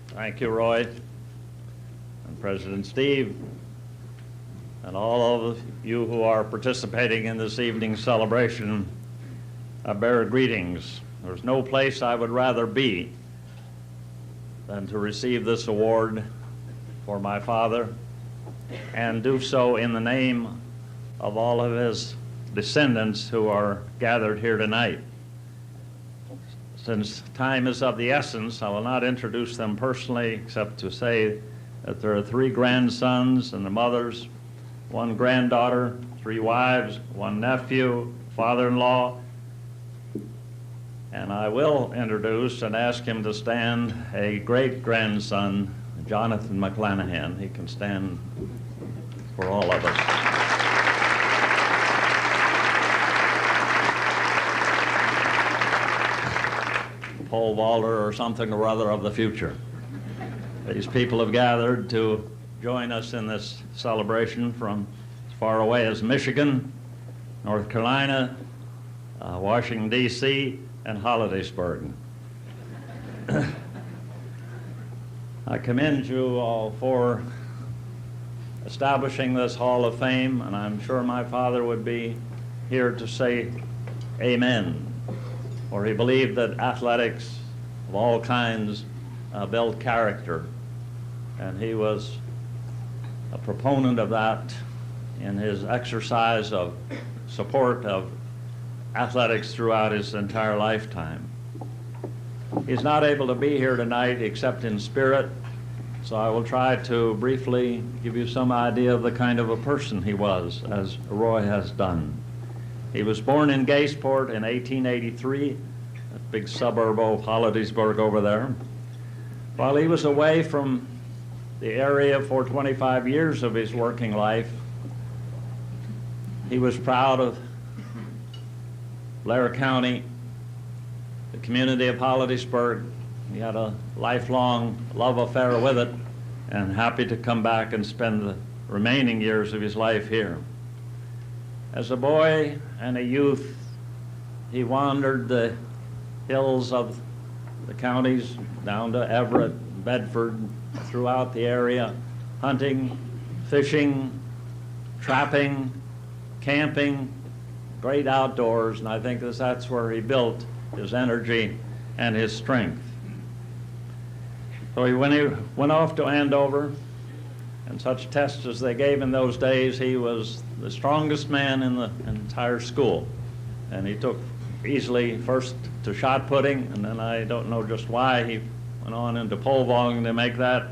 Thank you, Roy, and President Steve, and all of you who are participating in this evening's celebration. I bear greetings. There's no place I would rather be than to receive this award for my father, and do so in the name of all of his descendants who are gathered here tonight. Since time is of the essence, I will not introduce them personally except to say that there are 3 grandsons and the mothers, 1 granddaughter, 3 wives, 1 nephew, father-in-law, and I will introduce and ask him to stand a great-grandson, Jonathan McLanahan. He can stand for all of us. Pole vaulter or something or other of the future. These people have gathered to join us in this celebration from as far away as Michigan, North Carolina, Washington, D.C., and Hollidaysburg. I commend you all for establishing this Hall of Fame, and I'm sure my father would be here to say amen, for he believed that athletics of all kinds built character, and he was a proponent of that in his exercise of support of athletics throughout his entire lifetime. He's not able to be here tonight except in spirit, so I will try to briefly give you some idea of the kind of a person he was, as Roy has done. He was born in Gaysport in 1883, a big suburb of Hollidaysburg over there. While he was away from the area for 25 years of his working life, he was proud of Blair County, the community of Hollidaysburg. He had a lifelong love affair with it, and happy to come back and spend the remaining years of his life here. As a boy and a youth, he wandered the hills of the counties down to Everett, Bedford, throughout the area, hunting, fishing, trapping, camping, great outdoors, and I think that's where he built his energy and his strength. So when he went off to Andover, and such tests as they gave in those days, he was the strongest man in the entire school. And he took easily first to shot putting, and then I don't know just why he went on into pole vaulting to make that,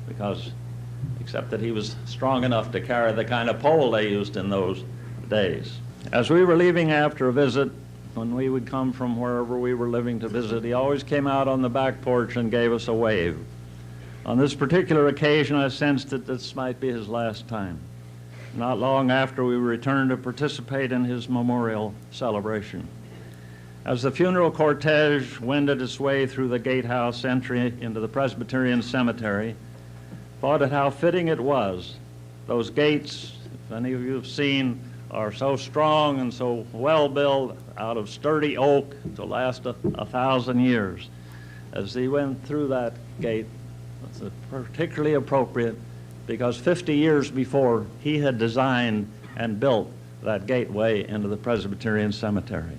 because except that he was strong enough to carry the kind of pole they used in those days. As we were leaving after a visit, when we would come from wherever we were living to visit, he always came out on the back porch and gave us a wave. On this particular occasion, I sensed that this might be his last time. Not long after, we returned to participate in his memorial celebration. As the funeral cortege wended its way through the gatehouse entry into the Presbyterian cemetery, thought of how fitting it was. Those gates, if any of you have seen, are so strong and so well built out of sturdy oak to last 1,000 years. As he went through that gate, it's particularly appropriate because 50 years before, he had designed and built that gateway into the Presbyterian cemetery.